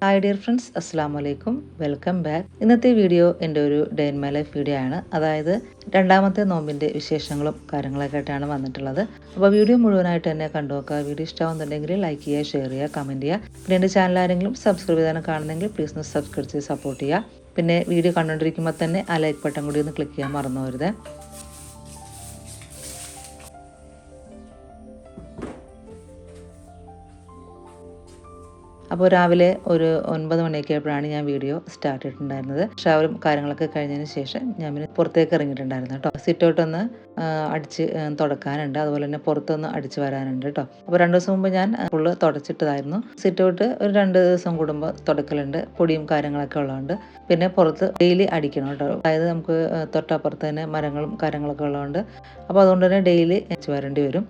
Hi dear friends, അസ്സാം വലൈക്കും, welcome back. ഇന്നത്തെ വീഡിയോ എൻ്റെ ഒരു day in my life video ആണ്. അതായത് രണ്ടാമത്തെ നോമ്പിൻ്റെ വിശേഷങ്ങളും കാര്യങ്ങളൊക്കെ ആയിട്ടാണ് വന്നിട്ടുള്ളത്. അപ്പോൾ വീഡിയോ മുഴുവനായിട്ട് തന്നെ കണ്ടു നോക്കുക. വീഡിയോ ഇഷ്ടമാകുന്നുണ്ടെങ്കിൽ ലൈക്ക് ചെയ്യുക, ഷെയർ ചെയ്യുക, കമൻറ്റ് ചെയ്യുക. പിന്നെ എൻ്റെ ചാനൽ ആരെങ്കിലും സബ്സ്ക്രൈബ് ചെയ്താണ് കാണുന്നെങ്കിൽ പ്ലീസ് ഒന്ന് സബ്സ്ക്രൈബ് ചെയ്ത് സപ്പോർട്ട് ചെയ്യുക. പിന്നെ വീഡിയോ കണ്ടുകൊണ്ടിരിക്കുമ്പോൾ തന്നെ ആ ലൈക്ക് ബട്ടൺ കൂടി ഒന്ന് ക്ലിക്ക് ചെയ്യാൻ മറന്നു പോകരുത്. അപ്പോൾ രാവിലെ ഒരു 9 മണിയൊക്കെ ആയപ്പോഴാണ് ഞാൻ വീഡിയോ സ്റ്റാർട്ട് ചെയ്തിട്ടുണ്ടായിരുന്നത്. ഷവറും കാര്യങ്ങളൊക്കെ കഴിഞ്ഞതിന് ശേഷം ഞാൻ പിന്നെ പുറത്തേക്ക് ഇറങ്ങിയിട്ടുണ്ടായിരുന്നു കേട്ടോ. സിറ്റൗട്ടൊന്ന് അടിച്ച് തുടക്കാനുണ്ട്, അതുപോലെ തന്നെ പുറത്തൊന്ന് അടിച്ച് വരാനുണ്ട് കേട്ടോ. അപ്പോൾ 2 ദിവസം മുമ്പ് ഞാൻ ഫുള്ള് തുടച്ചിട്ടതായിരുന്നു. സിറ്റൗട്ട് ഒരു 2 ദിവസം കൂടുമ്പോൾ തുടക്കലുണ്ട്, പൊടിയും കാര്യങ്ങളൊക്കെ ഉള്ളതുകൊണ്ട്. പിന്നെ പുറത്ത് ഡെയിലി അടിക്കണം കേട്ടോ. അതായത് നമുക്ക് തൊട്ടപ്പുറത്ത് തന്നെ മരങ്ങളും കാര്യങ്ങളൊക്കെ ഉള്ളതുകൊണ്ട് അപ്പോൾ അതുകൊണ്ട് തന്നെ ഡെയിലി അടിച്ച് വരേണ്ടി വരും.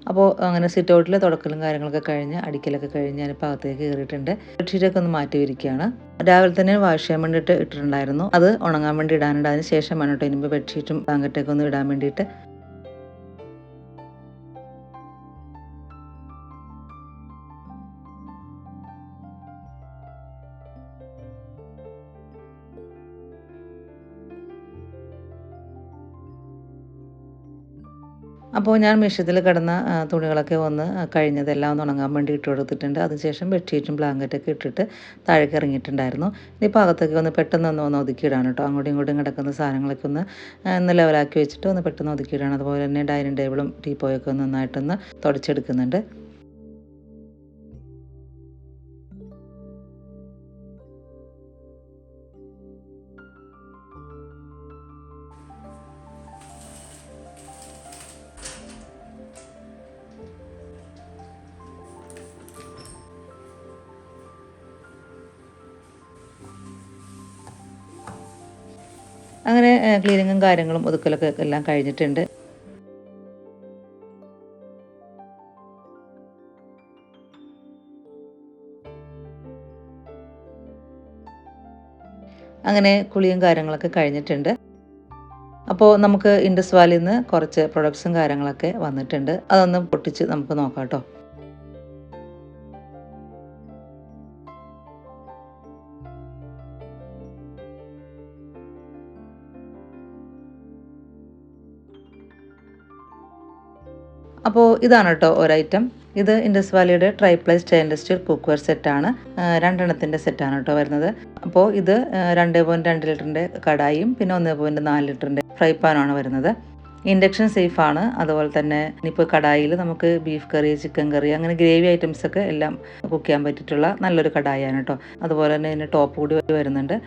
അപ്പോൾ അങ്ങനെ സിറ്റ് ഔട്ടിൽ തുടക്കലും കാര്യങ്ങളൊക്കെ കഴിഞ്ഞ് അടിക്കലൊക്കെ കഴിഞ്ഞ് ഞാനിപ്പോൾ അകത്തേക്ക് കയറിയിട്ടുണ്ട്. ബെഡ്ഷീറ്റൊക്കെ ഒന്ന് മാറ്റി വിരിക്കുകയാണ്. രാവിലെ തന്നെ വാഷ് ചെയ്യാൻ വേണ്ടിയിട്ട് ഇട്ടിട്ടുണ്ടായിരുന്നു, അത് ഉണങ്ങാൻ വേണ്ടി ഇടാനുണ്ട്. അതിന് ശേഷം വേണം കേട്ടോ ഇനിയിപ്പോൾ ബെഡ്ഷീറ്റും ബ്ലാങ്കറ്റൊക്കെ ഒന്ന് ഇടാൻ വേണ്ടിയിട്ട്. അപ്പോൾ ഞാൻ മെഷീനിൽ കിടന്ന തുണികളൊക്കെ ഒന്ന് കഴിഞ്ഞതെല്ലാം ഒന്ന് ഉണങ്ങാൻ വേണ്ടി ഇട്ട് കൊടുത്തിട്ടുണ്ട്. അതിനുശേഷം ബെഡ്ഷീറ്റും ബ്ലാങ്കറ്റൊക്കെ ഇട്ടിട്ട് താഴേക്ക് ഇറങ്ങിയിട്ടുണ്ടായിരുന്നു. ഇനിയിപ്പോൾ അകത്തൊക്കെ ഒന്ന് പെട്ടെന്ന് ഒതുക്കിയിടാണ് കേട്ടോ. അങ്ങോട്ടും ഇങ്ങോട്ടും കിടക്കുന്ന സാധനങ്ങളൊക്കെ ഒന്ന് ലെവലാക്കി വെച്ചിട്ട് ഒന്ന് പെട്ടെന്ന് ഒതുക്കിയിടാണ്. അതുപോലെ തന്നെ ഡൈനിങ് ടേബിളും ടീപ്പോയൊക്കെ ഒന്ന് നന്നായിട്ടൊന്ന് തുടച്ചെടുക്കുന്നുണ്ട്. അങ്ങനെ ക്ലീനിങ്ങും കാര്യങ്ങളും ഒതുക്കലൊക്കെ എല്ലാം കഴിഞ്ഞിട്ടുണ്ട്. അങ്ങനെ കുളിയും കാര്യങ്ങളൊക്കെ കഴിഞ്ഞിട്ടുണ്ട്. അപ്പോൾ നമുക്ക് ഇൻഡസ് വാലിയിൽ നിന്ന് കുറച്ച് പ്രൊഡക്ട്സും കാര്യങ്ങളൊക്കെ വന്നിട്ടുണ്ട്. അതൊന്ന് പൊട്ടിച്ച് നമുക്ക് നോക്കാം കേട്ടോ. അപ്പോൾ ഇതാണ് കേട്ടോ ഒരൈറ്റം. ഇത് ഇൻഡസ് വാലിയുടെ ട്രൈപ്ലൈ സ്റ്റെയിൻലെസ് സ്റ്റീൽ കുക്ക്വെയർ സെറ്റാണ്. 2 എണ്ണത്തിൻ്റെ സെറ്റാണ് കേട്ടോ വരുന്നത്. അപ്പോൾ ഇത് 2.2 ലിറ്ററിൻ്റെ കടായും പിന്നെ 1.4 ലിറ്ററിൻ്റെ ഫ്രൈ പാനുമാണ് വരുന്നത്. ഇൻഡക്ഷൻ സേഫാണ്. അതുപോലെ തന്നെ ഇനിയിപ്പോൾ കടായിൽ നമുക്ക് ബീഫ് കറി, ചിക്കൻ കറി, അങ്ങനെ ഗ്രേവി ഐറ്റംസൊക്കെ എല്ലാം കുക്ക് ചെയ്യാൻ പറ്റിയിട്ടുള്ള നല്ലൊരു കടായാണ് കേട്ടോ. അതുപോലെ തന്നെ ഇതിന് ടോപ്പ് കൂടി വരുന്നുണ്ട്.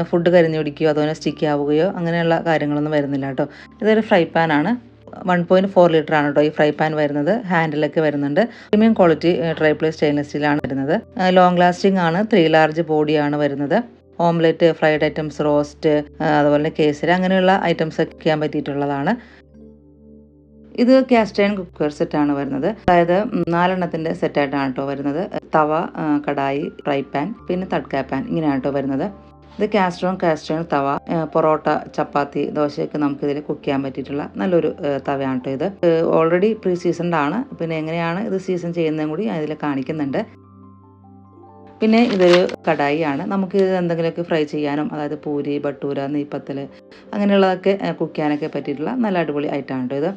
ഫുഡ് കരിഞ്ഞു പിടിക്കുകയോ അതുപോലെ സ്റ്റിക്ക് ആവുകയോ അങ്ങനെയുള്ള കാര്യങ്ങളൊന്നും വരുന്നില്ല കേട്ടോ. ഇതൊരു ഫ്രൈ പാനാണ്. 1.4 ലിറ്റർ ആണ് കേട്ടോ ഈ ഫ്രൈ പാൻ വരുന്നത്. ഹാൻഡിലൊക്കെ വരുന്നുണ്ട്. പ്രീമിയം ക്വാളിറ്റി ട്രൈപ്ലൈ സ്റ്റെയിൻലെസ് സ്റ്റീലാണ് വരുന്നത്. ലോങ് ലാസ്റ്റിംഗ് ആണ്. 3 ലാർജ് ബോഡിയാണ് വരുന്നത്. ഓംലെറ്റ്, ഫ്രൈഡ് ഐറ്റംസ്, റോസ്റ്റ്, അതുപോലെ കേസരി, അങ്ങനെയുള്ള ഐറ്റംസ് ഒക്കെ ചെയ്യാൻ പറ്റിയിട്ടുള്ളതാണ്. ഇത് കാസ്റ്റ് അയൺ കുക്കർ സെറ്റാണ് വരുന്നത്. അതായത് 4 എണ്ണത്തിൻ്റെ സെറ്റായിട്ടാണ് കേട്ടോ വരുന്നത്. തവ, കടായി, ഫ്രൈ പാൻ, പിന്നെ തട്ക പാൻ, ഇങ്ങനെയാണ് കേട്ടോ വരുന്നത്. ഇത് കാസ്റ്റർ തവ, പൊറോട്ട, ചപ്പാത്തി, ദോശയൊക്കെ നമുക്കിതിൽ കുക്ക് ചെയ്യാൻ പറ്റിയിട്ടുള്ള നല്ലൊരു തവയാണ് കേട്ടോ ഇത്. ഓൾറെഡി പ്രീ സീസൺഡ് ആണ്. പിന്നെ എങ്ങനെയാണ് ഇത് സീസൺ ചെയ്യുന്നതും കൂടി ഇതിൽ കാണിക്കുന്നുണ്ട്. പിന്നെ ഇതൊരു കടായി ആണ്. നമുക്ക് ഇത് എന്തെങ്കിലുമൊക്കെ ഫ്രൈ ചെയ്യാനും, അതായത് പൂരി, ഭട്ടൂര, നെയ്പ്പത്തൽ, അങ്ങനെയുള്ളതൊക്കെ കുക്ക് ചെയ്യാനൊക്കെ പറ്റിയിട്ടുള്ള നല്ല അടിപൊളി ഐറ്റമാണ് കേട്ടോ ഇത്.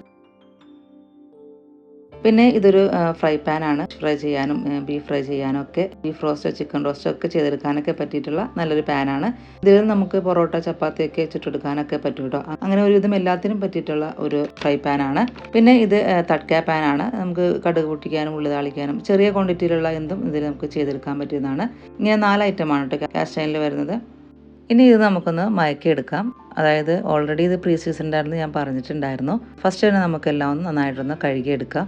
പിന്നെ ഇതൊരു ഫ്രൈ പാനാണ്. ഫ്രൈ ചെയ്യാനും ബീഫ് ഫ്രൈ ചെയ്യാനും ഒക്കെ, ബീഫ് റോസ്റ്റോ ചിക്കൻ റോസ്റ്റോ ഒക്കെ ചെയ്തെടുക്കാനൊക്കെ പറ്റിയിട്ടുള്ള നല്ലൊരു പാനാണ്. ഇതിൽ നമുക്ക് പൊറോട്ട, ചപ്പാത്തിയൊക്കെ ചുട്ടെടുക്കാനൊക്കെ പറ്റും കേട്ടോ. അങ്ങനെ ഒരുവിധം എല്ലാത്തിനും പറ്റിയിട്ടുള്ള ഒരു ഫ്രൈ പാനാണ്. പിന്നെ ഇത് തട്ക പാനാണ്. നമുക്ക് കടുക് പൊട്ടിക്കാനും ഉള്ളി താളിക്കാനും ചെറിയ ക്വാണ്ടിറ്റിയിലുള്ള എന്തും ഇതിൽ നമുക്ക് ചെയ്തെടുക്കാൻ പറ്റിയതാണ്. ഇങ്ങനെ 4 ഐറ്റമാണ് കേട്ടോ കാസ്റ്റ് അയണിൽ വരുന്നത്. ഇനി ഇത് നമുക്കൊന്ന് മയക്കിയെടുക്കാം. അതായത് ഓൾറെഡി ഇത് പ്രീ സീസൺഡായിരുന്നു ഞാൻ പറഞ്ഞിട്ടുണ്ടായിരുന്നു. ഫസ്റ്റ് തന്നെ നമുക്കെല്ലാം ഒന്ന് നന്നായിട്ടൊന്ന് കഴുകിയെടുക്കാം.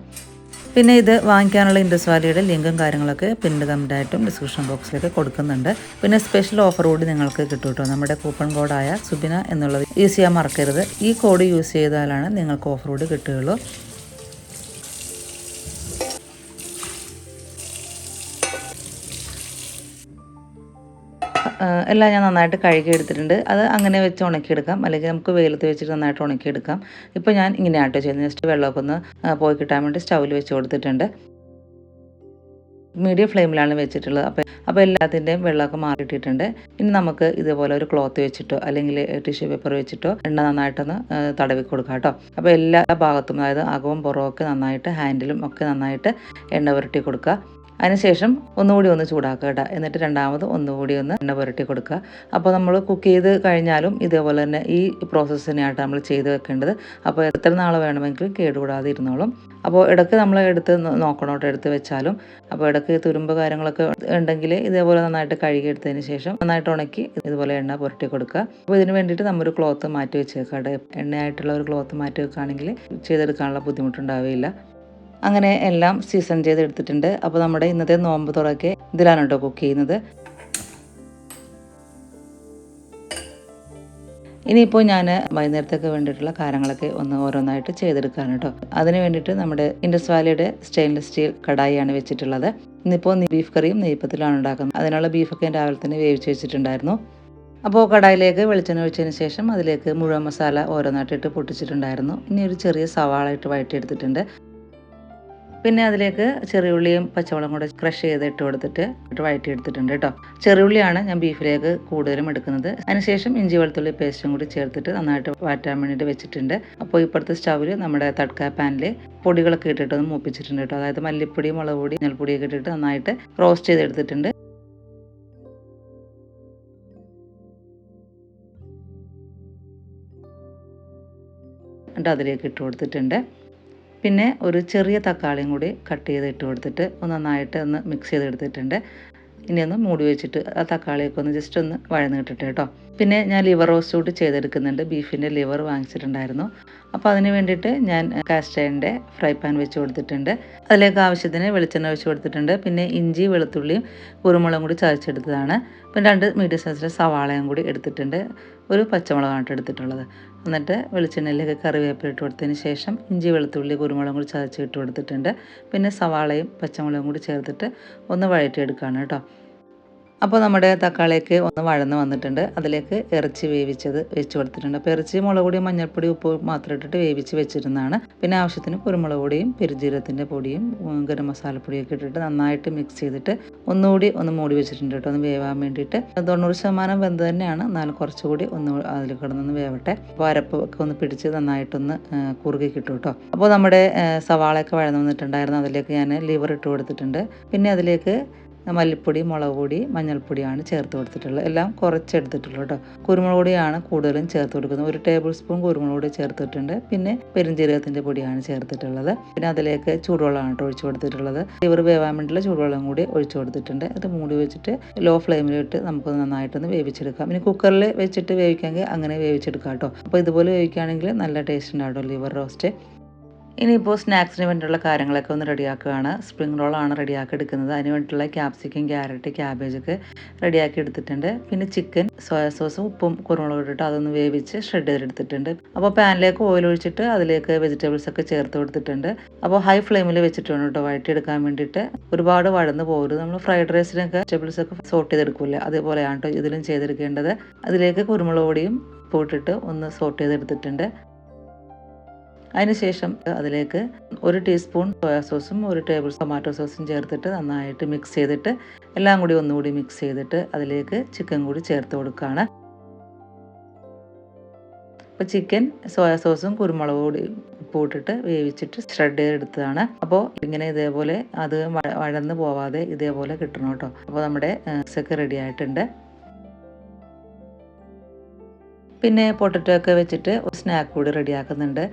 പിന്നെ ഇത് വാങ്ങിക്കാനുള്ള ഇൻഡസ് വാലിയുടെ ലിങ്കും കാര്യങ്ങളൊക്കെ പിന്നീട് കമൻറ്റായിട്ടും ഡിസ്ക്രിപ്ഷൻ ബോക്സിലൊക്കെ കൊടുക്കുന്നുണ്ട്. പിന്നെ സ്പെഷ്യൽ ഓഫർ കൂടി നിങ്ങൾക്ക് കിട്ടും കേട്ടോ. നമ്മുടെ കൂപ്പൺ കോഡായ സുബിന എന്നുള്ളത് യൂസ് ചെയ്യാൻ മറക്കരുത്. ഈ കോഡ് യൂസ് ചെയ്താലാണ് നിങ്ങൾക്ക് ഓഫർ കൂടി കിട്ടുകയുള്ളൂ. എല്ലാം ഞാൻ നന്നായിട്ട് കഴുകി എടുത്തിട്ടുണ്ട്. അത് അങ്ങനെ വെച്ച് ഉണക്കിയെടുക്കാം, അല്ലെങ്കിൽ നമുക്ക് വെയിലത്ത് വെച്ചിട്ട് നന്നായിട്ട് ഉണക്കിയെടുക്കാം. ഇപ്പോൾ ഞാൻ ഇങ്ങനെയാട്ടോ ചെയ്യുന്നത്. ജസ്റ്റ് വെള്ളമൊക്കെ ഒന്ന് പോയി കിട്ടാൻ വേണ്ടി സ്റ്റൗവിൽ വെച്ച് കൊടുത്തിട്ടുണ്ട്. മീഡിയം ഫ്ലെയിമിലാണ് വെച്ചിട്ടുള്ളത്. അപ്പോൾ എല്ലാത്തിൻ്റെയും വെള്ളമൊക്കെ മാറിയിട്ടിട്ടുണ്ട്. ഇനി നമുക്ക് ഇതുപോലെ ഒരു ക്ലോത്ത് വെച്ചിട്ടോ അല്ലെങ്കിൽ ടിഷ്യൂ പേപ്പർ വെച്ചിട്ടോ എണ്ണ നന്നായിട്ടൊന്ന് തടവി കൊടുക്കാം കേട്ടോ. അപ്പോൾ എല്ലാ ഭാഗത്തും, അതായത് അകവും പുറവും ഒക്കെ നന്നായിട്ട്, ഹാൻഡിലും ഒക്കെ നന്നായിട്ട് എണ്ണ പുരട്ടി കൊടുക്കുക. അതിനുശേഷം ഒന്നുകൂടി ഒന്ന് ചൂടാക്കുക കേട്ടോ. എന്നിട്ട് രണ്ടാമത് ഒന്നുകൂടി ഒന്ന് എണ്ണ പുരട്ടി കൊടുക്കുക. അപ്പോൾ നമ്മൾ കുക്ക് ചെയ്ത് കഴിഞ്ഞാലും ഇതേപോലെ തന്നെ ഈ പ്രോസസ്സ് തന്നെയായിട്ട് നമ്മൾ ചെയ്ത് വെക്കേണ്ടത്. അപ്പോൾ എത്ര നാൾ വേണമെങ്കിലും കേടുകൂടാതെ ഇരുന്നോളും. അപ്പോൾ ഇടയ്ക്ക് നമ്മൾ എടുത്ത് നോക്കണം കേട്ടോ, എടുത്ത് വെച്ചാലും. അപ്പോൾ ഇടയ്ക്ക് തുരുമ്പ് കാര്യങ്ങളൊക്കെ ഉണ്ടെങ്കിൽ ഇതേപോലെ നന്നായിട്ട് കഴുകിയെടുത്തതിന് ശേഷം നന്നായിട്ട് ഉണക്കി ഇതുപോലെ എണ്ണ പുരട്ടി കൊടുക്കുക. അപ്പോൾ ഇതിന് വേണ്ടിയിട്ട് നമ്മൊരു ക്ലോത്ത് മാറ്റി വെച്ചേക്കാം കേട്ടോ. എണ്ണയായിട്ടുള്ള ഒരു ക്ലോത്ത് മാറ്റി വെക്കുകയാണെങ്കിൽ ചെയ്തെടുക്കാനുള്ള ബുദ്ധിമുട്ടുണ്ടാവുകയില്ല. അങ്ങനെ എല്ലാം സീസൺ ചെയ്തെടുത്തിട്ടുണ്ട്. അപ്പോൾ നമ്മുടെ ഇന്നത്തെ നോമ്പ് തുറക്കെ ഇതിലാണ് കേട്ടോ കുക്ക് ചെയ്യുന്നത്. ഇനിയിപ്പോൾ ഞാൻ വൈകുന്നേരത്തേക്ക് വേണ്ടിയിട്ടുള്ള കാര്യങ്ങളൊക്കെ ഒന്ന് ഓരോന്നായിട്ട് ചെയ്തെടുക്കുകയാണ് കേട്ടോ. അതിന് വേണ്ടിയിട്ട് നമ്മുടെ ഇൻഡസ് വാലിയുടെ സ്റ്റെയിൻലെസ് സ്റ്റീൽ കടായിയാണ് വെച്ചിട്ടുള്ളത്. ഇന്നിപ്പോൾ ബീഫ് കറിയും നെയ്പ്പത്തിലാണ് ഉണ്ടാക്കുന്നത്. അതിനുള്ള ബീഫൊക്കെ ഞാൻ രാവിലെ തന്നെ വേവിച്ച് വെച്ചിട്ടുണ്ടായിരുന്നു. അപ്പോൾ കടായിലേക്ക് വെളിച്ചെണ്ണ ഒഴിച്ചതിന് ശേഷം അതിലേക്ക് മുഴുവൻ മസാല ഓരോന്നായിട്ടിട്ട് പൊട്ടിച്ചിട്ടുണ്ടായിരുന്നു. ഇനി ഒരു ചെറിയ സവാള ഇട്ട് വഴറ്റിയെടുത്തിട്ടുണ്ട്. പിന്നെ അതിലേക്ക് ചെറിയുള്ളിയും പച്ചമുളകും കൂടെ ക്രഷ് ചെയ്ത് ഇട്ട് കൊടുത്തിട്ട് വഴറ്റിയെടുത്തിട്ടുണ്ട് കേട്ടോ. ചെറിയുള്ളിയാണ് ഞാൻ ബീഫിലേക്ക് കൂടുതലും എടുക്കുന്നത്. അതിനുശേഷം ഇഞ്ചി വെളുത്തുള്ളി പേസ്റ്റും കൂടി ചേർത്തിട്ട് നന്നായിട്ട് വഴറ്റാൻ വേണ്ടിയിട്ട് വെച്ചിട്ടുണ്ട്. അപ്പോൾ ഇപ്പോഴത്തെ സ്റ്റൗവിൽ നമ്മുടെ തട്ക പാനിൽ പൊടികളൊക്കെ ഇട്ടിട്ടൊന്ന് മൂപ്പിച്ചിട്ടുണ്ട് കേട്ടോ. അതായത് മല്ലിപ്പൊടി, മുളക് പൊടി, മഞ്ഞൾപ്പൊടിയൊക്കെ ഇട്ടിട്ട് നന്നായിട്ട് റോസ്റ്റ് ചെയ്തെടുത്തിട്ടുണ്ട്. എന്നിട്ട് അതിലേക്ക് ഇട്ട് കൊടുത്തിട്ടുണ്ട്. പിന്നെ ഒരു ചെറിയ തക്കാളിയും കൂടി കട്ട് ചെയ്ത് ഇട്ട് കൊടുത്തിട്ട് നന്നായിട്ട് ഒന്ന് മിക്സ് ചെയ്തെടുത്തിട്ടുണ്ട്. ഇനി ഒന്ന് മൂടി വെച്ചിട്ട് ആ തക്കാളിയൊക്കെ ഒന്ന് ജസ്റ്റ് ഒന്ന് വഴന്ന് കിട്ടട്ടെ കേട്ടോ. പിന്നെ ഞാൻ ലിവർ റോസ്റ്റ് കൂടി ചെയ്തെടുക്കുന്നുണ്ട്. ബീഫിൻ്റെ ലിവർ വാങ്ങിച്ചിട്ടുണ്ടായിരുന്നു. അപ്പോൾ അതിന് വേണ്ടിയിട്ട് ഞാൻ കാസ്റ്റ് അയണിൻ്റെ ഫ്രൈ പാൻ വെച്ച് കൊടുത്തിട്ടുണ്ട്. അതിലേക്ക് ആവശ്യത്തിന് വെളിച്ചെണ്ണ വെച്ച് കൊടുത്തിട്ടുണ്ട്. പിന്നെ ഇഞ്ചി, വെളുത്തുള്ളിയും കുരുമുളകും കൂടി ചതച്ചെടുത്തതാണ്. പിന്നെ 2 മീഡിയം സൈസിലെ സവാളയും കൂടി എടുത്തിട്ടുണ്ട്. ഒരു പച്ചമുളകാണ് എടുത്തിട്ടുള്ളത്. എന്നിട്ട് വെളിച്ചെണ്ണയിലേക്ക് കറിവേപ്പില ഇട്ട് കൊടുത്തതിന് ശേഷം ഇഞ്ചി, വെളുത്തുള്ളി, കുരുമുളകും കൂടി ചതച്ച് ഇട്ട് കൊടുത്തിട്ടുണ്ട്. പിന്നെ സവാളയും പച്ചമുളകും കൂടി ചേർത്തിട്ട് ഒന്ന് വഴറ്റിയെടുക്കുകയാണ് കേട്ടോ. അപ്പോൾ നമ്മുടെ തക്കാളിയൊക്കെ ഒന്ന് വഴന്ന് വന്നിട്ടുണ്ട്. അതിലേക്ക് ഇറച്ചി വേവിച്ചത് വെച്ച് കൊടുത്തിട്ടുണ്ട്. അപ്പോൾ ഇറച്ചി മുളക് പൊടിയും മഞ്ഞൾപ്പൊടി ഉപ്പ് മാത്രം ഇട്ടിട്ട് വേവിച്ച് വെച്ചിരുന്നതാണ്. പിന്നെ ആവശ്യത്തിന് കുരുമുളക് പൊടിയും പെരുംജീരകത്തിൻ്റെ പൊടിയും ഗരം മസാലപ്പൊടിയൊക്കെ ഇട്ടിട്ട് നന്നായിട്ട് മിക്സ് ചെയ്തിട്ട് ഒന്നുകൂടി ഒന്ന് മൂടി വെച്ചിട്ടുണ്ട് കേട്ടോ, ഒന്ന് വേവാൻ വേണ്ടിയിട്ട്. 90% വെന്ത് തന്നെയാണ്, എന്നാലും കുറച്ചുകൂടി ഒന്ന് അതിൽ കിടന്നൊന്ന് വേവട്ടെ. അപ്പോൾ അരപ്പൊക്കെ ഒന്ന് പിടിച്ച് നന്നായിട്ടൊന്ന് കുറുകി കിട്ടും കേട്ടോ. അപ്പോൾ നമ്മുടെ സവാളയൊക്കെ വഴന്ന് വന്നിട്ടുണ്ടായിരുന്നു. അതിലേക്ക് ഞാൻ ലിവർ ഇട്ട് കൊടുത്തിട്ടുണ്ട്. പിന്നെ അതിലേക്ക് മല്ലിപ്പൊടി, മുളക് പൊടി, മഞ്ഞൾപ്പൊടിയാണ് ചേർത്ത് കൊടുത്തിട്ടുള്ളത്. എല്ലാം കുറച്ചെടുത്തിട്ടുള്ളൂ കേട്ടോ. കുരുമുളക് പൊടിയാണ് കൂടുതലും ചേർത്ത് കൊടുക്കുന്നത്. 1 ടേബിൾ സ്പൂൺ കുരുമുളക് പൊടി ചേർത്തിട്ടുണ്ട്. പിന്നെ പെരുംജീരകത്തിൻ്റെ പൊടിയാണ് ചേർത്തിട്ടുള്ളത്. പിന്നെ അതിലേക്ക് ചൂടുവെള്ളമാണ് കേട്ടോ ഒഴിച്ചു കൊടുത്തിട്ടുള്ളത്. ലിവർ വേവാൻ വേണ്ടിയുള്ള ചൂടുവെള്ളം കൂടി ഒഴിച്ചു കൊടുത്തിട്ടുണ്ട്. അത് മൂടി വെച്ചിട്ട് ലോ ഫ്ലെയിമിലിട്ട് നമുക്ക് നന്നായിട്ടൊന്ന് വേവിച്ചെടുക്കാം. ഇനി കുക്കറിൽ വെച്ചിട്ട് വേവിക്കാമെങ്കിൽ അങ്ങനെ വേവിച്ചെടുക്കാം കേട്ടോ. അപ്പോൾ ഇതുപോലെ വേവിക്കുകയാണെങ്കിൽ നല്ല ടേസ്റ്റ് ഉണ്ടാവും ലിവർ റോസ്റ്റ്. ഇനിയിപ്പോൾ സ്നാക്സിന് വേണ്ടിയിട്ടുള്ള കാര്യങ്ങളൊക്കെ ഒന്ന് റെഡിയാക്കുകയാണ്. സ്പ്രിംഗ് റോളാണ് റെഡിയാക്കി എടുക്കുന്നത്. അതിന് വേണ്ടിയിട്ടുള്ള ക്യാപ്സിക്കം, ക്യാരറ്റ്, ക്യാബേജൊക്കെ റെഡിയാക്കി എടുത്തിട്ടുണ്ട്. പിന്നെ ചിക്കൻ, സോയാ സോസും ഉപ്പും കുരുമുളകും ഇട്ടിട്ട് അതൊന്ന് വേവിച്ച് ഷ്രെഡ് ചെയ്തെടുത്തിട്ടുണ്ട്. അപ്പോൾ പാനിലേക്ക് ഓയിൽ ഒഴിച്ചിട്ട് അതിലേക്ക് വെജിറ്റബിൾസ് ഒക്കെ ചേർത്ത് കൊടുത്തിട്ടുണ്ട്. അപ്പോൾ ഹൈ ഫ്ലെയിമിൽ വെച്ചിട്ട് വേണം കേട്ടോ വഴറ്റിയെടുക്കാൻ വേണ്ടിയിട്ട്. ഒരുപാട് വഴന്ന് പോകരുത്. നമ്മൾ ഫ്രൈഡ് റൈസിനൊക്കെ വെജിറ്റബിൾസ് ഒക്കെ സോട്ട് ചെയ്തെടുക്കില്ലേ, അതേപോലെയാണ് കേട്ടോ ഇതിലും ചെയ്തെടുക്കേണ്ടത്. അതിലേക്ക് കുരുമുളക് പൊടിയും ഉപ്പിട്ടിട്ട് ഒന്ന് സോട്ട് ചെയ്തെടുത്തിട്ടുണ്ട്. അതിനുശേഷം അതിലേക്ക് 1 ടീസ്പൂൺ സോയാ സോസും 1 ടേബിൾ ടൊമാറ്റോ സോസും ചേർത്തിട്ട് നന്നായിട്ട് മിക്സ് ചെയ്തിട്ട് എല്ലാം കൂടി ഒന്നുകൂടി മിക്സ് ചെയ്തിട്ട് അതിലേക്ക് ചിക്കൻ കൂടി ചേർത്ത് കൊടുക്കുകയാണ്. അപ്പോൾ ചിക്കൻ സോയാ സോസും കുരുമുളക് പൊടിയും ഉപ്പിട്ടിട്ട് വേവിച്ചിട്ട് ഷ്രെഡ് ചെയ്തെടുത്തതാണ്. അപ്പോൾ ഇങ്ങനെ ഇതേപോലെ അത് വഴന്ന് പോവാതെ ഇതേപോലെ കിട്ടണം കേട്ടോ. അപ്പോൾ നമ്മുടെ ഒക്കെ റെഡി ആയിട്ടുണ്ട്. പിന്നെ പൊട്ടറ്റോ ഒക്കെ വെച്ചിട്ട് ഒരു സ്നാക്ക് കൂടി റെഡിയാക്കുന്നുണ്ട്.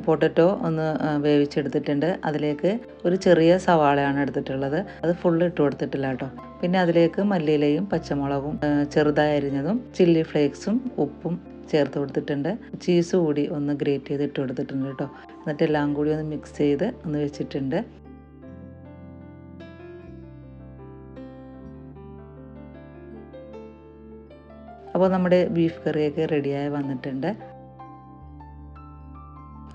പൊട്ടറ്റോ ഒന്ന് വേവിച്ചെടുത്തിട്ടുണ്ട്. അതിലേക്ക് ഒരു ചെറിയ സവാളയാണ് എടുത്തിട്ടുള്ളത്. അത് ഫുള്ള് ഇട്ട് കൊടുത്തിട്ടില്ല കേട്ടോ. പിന്നെ അതിലേക്ക് മല്ലിയിലയും പച്ചമുളകും ചെറുതായി അരിഞ്ഞതും ചില്ലി ഫ്ലേക്സും ഉപ്പും ചേർത്ത് കൊടുത്തിട്ടുണ്ട്. ചീസ് കൂടി ഒന്ന് ഗ്രേറ്റ് ചെയ്ത് ഇട്ട് കൊടുത്തിട്ടുണ്ട് കേട്ടോ. എന്നിട്ട് എല്ലാം കൂടി ഒന്ന് മിക്സ് ചെയ്ത് ഒന്ന് വെച്ചിട്ടുണ്ട്. അപ്പോൾ നമ്മുടെ ബീഫ് കറിയൊക്കെ റെഡിയായി വന്നിട്ടുണ്ട്.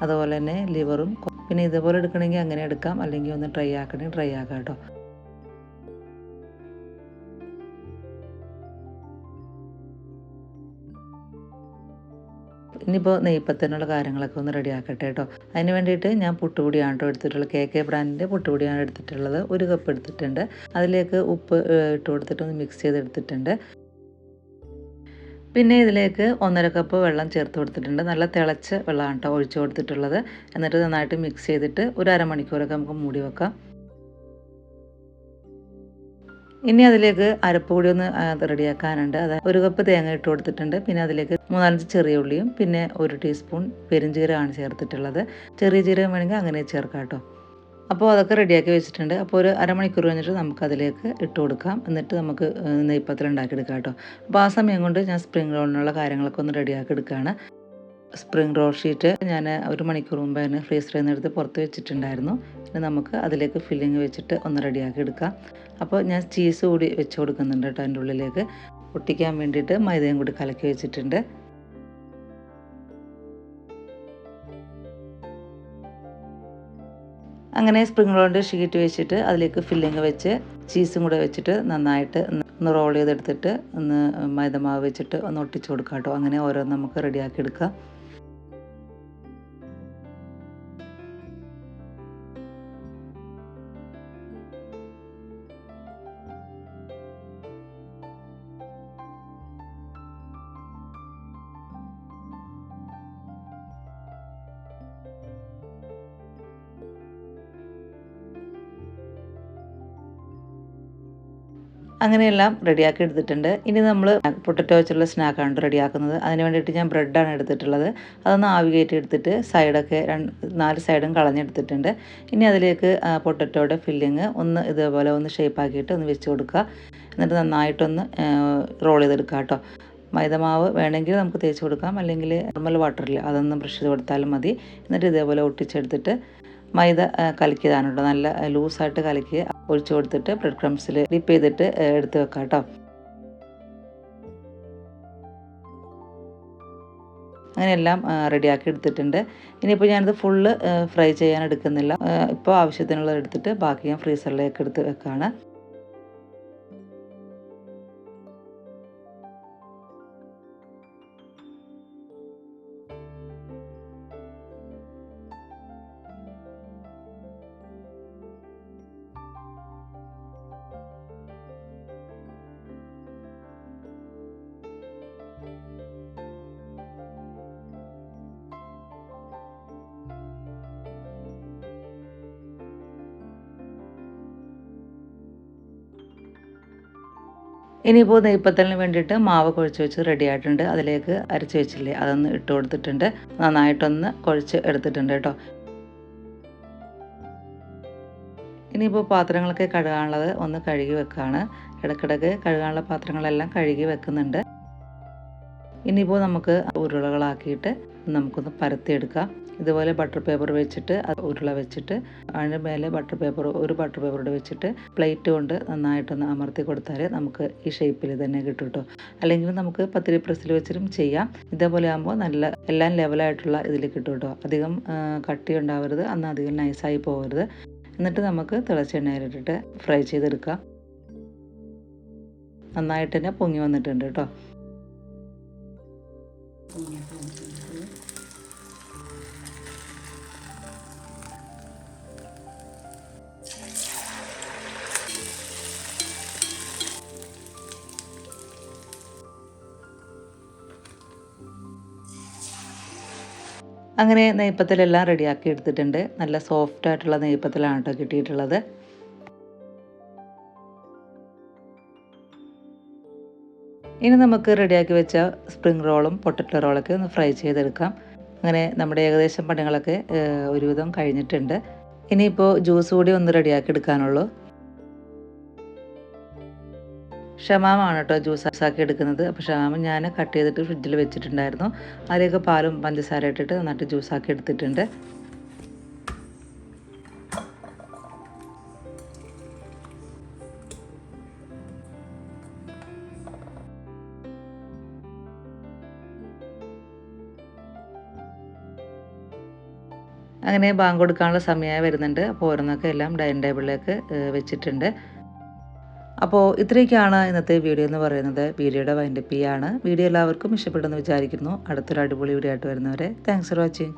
അതുപോലെ തന്നെ ലിവറും, പിന്നെ ഇതുപോലെ എടുക്കണമെങ്കിൽ അങ്ങനെ എടുക്കാം, അല്ലെങ്കിൽ ഒന്ന് ട്രൈ ആക്കണമെങ്കിൽ ട്രൈ ആക്കാം കേട്ടോ. ഇനിയിപ്പോൾ നെയ്പ്പത്തിനുള്ള കാര്യങ്ങളൊക്കെ ഒന്ന് റെഡിയാക്കട്ടെ കേട്ടോ. അതിന് വേണ്ടിയിട്ട് ഞാൻ പുട്ടുപൊടിയാണ് കേട്ടോ എടുത്തിട്ടുള്ളത്. KK ബ്രാൻഡിൻ്റെ പുട്ടുപൊടിയാണ് എടുത്തിട്ടുള്ളത്. 1 കപ്പ് എടുത്തിട്ടുണ്ട്. അതിലേക്ക് ഉപ്പ് ഇട്ട് കൊടുത്തിട്ട് ഒന്ന് മിക്സ് ചെയ്തെടുത്തിട്ടുണ്ട്. പിന്നെ ഇതിലേക്ക് 1.5 കപ്പ് വെള്ളം ചേർത്ത് കൊടുത്തിട്ടുണ്ട്. നല്ല തിളച്ച വെള്ളമാണ് കേട്ടോ ഒഴിച്ച് കൊടുത്തിട്ടുള്ളത്. എന്നിട്ട് നന്നായിട്ട് മിക്സ് ചെയ്തിട്ട് ഒരു അരമണിക്കൂറൊക്കെ നമുക്ക് മൂടി വെക്കാം. ഇനി അതിലേക്ക് അരപ്പ് കൂടി ഒന്ന് റെഡിയാക്കാനുണ്ട്. അത് 1 കപ്പ് തേങ്ങ ഇട്ട് കൊടുത്തിട്ടുണ്ട്. പിന്നെ അതിലേക്ക് 3-4 ചെറിയ ഉള്ളിയും പിന്നെ 1 ടീസ്പൂൺ പെരുംജീരകമാണ് ചേർത്തിട്ടുള്ളത്. ചെറിയ ജീരകം വേണമെങ്കിൽ അങ്ങനെ ചേർക്കാം കേട്ടോ. അപ്പോൾ അതൊക്കെ റെഡിയാക്കി വെച്ചിട്ടുണ്ട്. അപ്പോൾ ഒരു അരമണിക്കൂർ കഴിഞ്ഞിട്ട് നമുക്കതിലേക്ക് ഇട്ട് കൊടുക്കാം. എന്നിട്ട് നമുക്ക് നെയ്പ്പത്തിൽ ഉണ്ടാക്കിയെടുക്കാം കേട്ടോ. അപ്പോൾ ആ സമയം കൊണ്ട് ഞാൻ സ്പ്രിംഗ് റോളിനുള്ള കാര്യങ്ങളൊക്കെ ഒന്ന് റെഡിയാക്കി എടുക്കുകയാണ്. സ്പ്രിംഗ് റോൾ ഷീറ്റ് ഞാൻ 1 മണിക്കൂർ മുമ്പ് തന്നെ ഫ്രീസറിൽ നിന്ന് എടുത്ത് പുറത്ത് വെച്ചിട്ടുണ്ടായിരുന്നു. പിന്നെ നമുക്ക് അതിലേക്ക് ഫില്ലിങ് വെച്ചിട്ട് ഒന്ന് റെഡിയാക്കി എടുക്കാം. അപ്പോൾ ഞാൻ ചീസ് കൂടി വെച്ച് കൊടുക്കുന്നുണ്ട് കേട്ടോ. അതിൻ്റെ ഉള്ളിലേക്ക് ഒട്ടിക്കാൻ വേണ്ടിയിട്ട് മൈദയും കൂടി കലക്കി വെച്ചിട്ടുണ്ട്. അങ്ങനെ സ്പ്രിംഗ് റോളിൻ്റെ ഷീറ്റ് വെച്ചിട്ട് അതിലേക്ക് ഫില്ലിങ് വെച്ച് ചീസും കൂടെ വെച്ചിട്ട് നന്നായിട്ട് ഒന്ന് റോൾ ചെയ്തെടുത്തിട്ട് ഒന്ന് മൈദമാവ് വെച്ചിട്ട് ഒന്ന് ഒട്ടിച്ച് കൊടുക്കാം കേട്ടോ. അങ്ങനെ ഓരോന്ന് നമുക്ക് റെഡിയാക്കി എടുക്കാം. അങ്ങനെയെല്ലാം റെഡിയാക്കി എടുത്തിട്ടുണ്ട്. ഇനി നമ്മൾ പൊട്ടറ്റോ വെച്ചുള്ള സ്നാക്കാണ് റെഡിയാക്കുന്നത്. അതിന് വേണ്ടിയിട്ട് ഞാൻ ബ്രെഡാണ് എടുത്തിട്ടുള്ളത്. അതൊന്ന് ആവി കയറ്റി എടുത്തിട്ട് സൈഡൊക്കെ 4 സൈഡും കളഞ്ഞെടുത്തിട്ടുണ്ട്. ഇനി അതിലേക്ക് പൊട്ടറ്റോയുടെ ഫില്ലിങ് ഒന്ന് ഇതേപോലെ ഒന്ന് ഷേപ്പാക്കിയിട്ട് ഒന്ന് വെച്ച് കൊടുക്കുക. എന്നിട്ട് നന്നായിട്ടൊന്ന് റോൾ ചെയ്തെടുക്കുക കേട്ടോ. മൈദമാവ് വേണമെങ്കിൽ നമുക്ക് തേച്ച് കൊടുക്കാം, അല്ലെങ്കിൽ നോർമൽ വാട്ടറിൽ അതൊന്ന് ബ്രഷ് ചെയ്ത് കൊടുത്താലും മതി. എന്നിട്ട് ഇതേപോലെ ഒട്ടിച്ചെടുത്തിട്ട് മൈദ കലക്കിയതാണ് കേട്ടോ. നല്ല ലൂസായിട്ട് കലക്കി ഒഴിച്ചു കൊടുത്തിട്ട് ബ്രെഡ് ക്രംസിൽ ഡിപ്പ് ചെയ്തിട്ട് എടുത്ത് വെക്കാം കേട്ടോ. അങ്ങനെയെല്ലാം റെഡിയാക്കി എടുത്തിട്ടുണ്ട്. ഇനിയിപ്പോൾ ഞാനിത് ഫുള്ള് ഫ്രൈ ചെയ്യാൻ എടുക്കുന്നില്ല. ഇപ്പോൾ ആവശ്യത്തിനുള്ളത് എടുത്തിട്ട് ബാക്കി ഞാൻ ഫ്രീസറിലേക്ക് എടുത്ത് വെക്കുകയാണ്. ഇനിയിപ്പോൾ നെയ്പ്പത്തലിന് വേണ്ടിയിട്ട് മാവ് കുഴച്ച് വെച്ച് റെഡി ആയിട്ടുണ്ട്. അതിലേക്ക് അരച്ച് വെച്ചില്ലേ അതൊന്ന് ഇട്ട് കൊടുത്തിട്ടുണ്ട്. നന്നായിട്ടൊന്ന് കുഴച്ച് എടുത്തിട്ടുണ്ട് കേട്ടോ. ഇനിയിപ്പോൾ പാത്രങ്ങളൊക്കെ കഴുകാനുള്ളത് ഒന്ന് കഴുകി വെക്കുകയാണ്. ഇടയ്ക്കിടയ്ക്ക് കഴുകാനുള്ള പാത്രങ്ങളെല്ലാം കഴുകി വെക്കുന്നുണ്ട്. ഇനിയിപ്പോൾ നമുക്ക് ഉരുളകളാക്കിയിട്ട് നമുക്കൊന്ന് പരത്തിയെടുക്കാം. ഇതുപോലെ ബട്ടർ പേപ്പർ വെച്ചിട്ട് ഉരുള വെച്ചിട്ട് അതിന് മേലെ ഒരു ബട്ടർ പേപ്പറോട് വെച്ചിട്ട് പ്ലേറ്റ് കൊണ്ട് നന്നായിട്ടൊന്ന് അമർത്തി കൊടുത്താൽ നമുക്ക് ഈ ഷേപ്പിൽ തന്നെ കിട്ടും കേട്ടോ. അല്ലെങ്കിൽ നമുക്ക് പത്തിരി പ്രസ്സിൽ വെച്ചിട്ടും ചെയ്യാം. ഇതേപോലെ ആകുമ്പോൾ നല്ല എല്ലാം ലെവലായിട്ടുള്ള ഇതിൽ കിട്ടും കേട്ടോ. അധികം കട്ടി ഉണ്ടാവരുത്, അന്ന് അധികം നൈസായി പോകരുത്. എന്നിട്ട് നമുക്ക് തിളച്ച എണ്ണയിലിട്ടിട്ട് ഫ്രൈ ചെയ്തെടുക്കാം. നന്നായിട്ട് തന്നെ പൊങ്ങി വന്നിട്ടുണ്ട് കേട്ടോ. അങ്ങനെ നെയ്പ്പത്തിലെല്ലാം റെഡിയാക്കി എടുത്തിട്ടുണ്ട്. നല്ല സോഫ്റ്റ് ആയിട്ടുള്ള നെയ്പ്പത്തിലാണ് കേട്ടോ കിട്ടിയിട്ടുള്ളത്. ഇനി നമുക്ക് റെഡിയാക്കി വെച്ച സ്പ്രിംഗ് റോളും പൊട്ടറ്റോ റോളൊക്കെ ഒന്ന് ഫ്രൈ ചെയ്തെടുക്കാം. അങ്ങനെ നമ്മുടെ ഏകദേശം പണികളൊക്കെ ഒരുവിധം കഴിഞ്ഞിട്ടുണ്ട്. ഇനിയിപ്പോൾ ജ്യൂസ് കൂടി ഒന്ന് റെഡിയാക്കി എടുക്കാനുള്ളൂ. ഷമാമാണ് കേട്ടോ ജ്യൂസാക്കി എടുക്കുന്നത്. അപ്പോൾ ഷമാം ഞാൻ കട്ട് ചെയ്തിട്ട് ഫ്രിഡ്ജിൽ വെച്ചിട്ടുണ്ടായിരുന്നു. അതിലേക്ക് പാലും പഞ്ചസാര ഇട്ടിട്ട് നന്നായിട്ട് ജ്യൂസാക്കി എടുത്തിട്ടുണ്ട്. അങ്ങനെ ബാങ്ക് കൊടുക്കാനുള്ള സമയമായി വരുന്നുണ്ട്. അപ്പോൾ ഓരോന്നൊക്കെ എല്ലാം ഡൈനിങ് ടേബിളിലേക്ക് വെച്ചിട്ടുണ്ട്. അപ്പോൾ ഇത്രയൊക്കെയാണ് ഇന്നത്തെ വീഡിയോ എന്ന് പറയുന്നത്. വീഡിയോയുടെ വൈൻഡപ്പ് ചെയ്യാണ്. വീഡിയോ എല്ലാവർക്കും ഇഷ്ടപ്പെട്ടെന്ന് വിചാരിക്കുന്നു. അടുത്തൊരു അടിപൊളി വീഡിയോ ആയിട്ട് വരുന്നവരെ താങ്ക്സ് ഫോർ വാച്ചിങ്.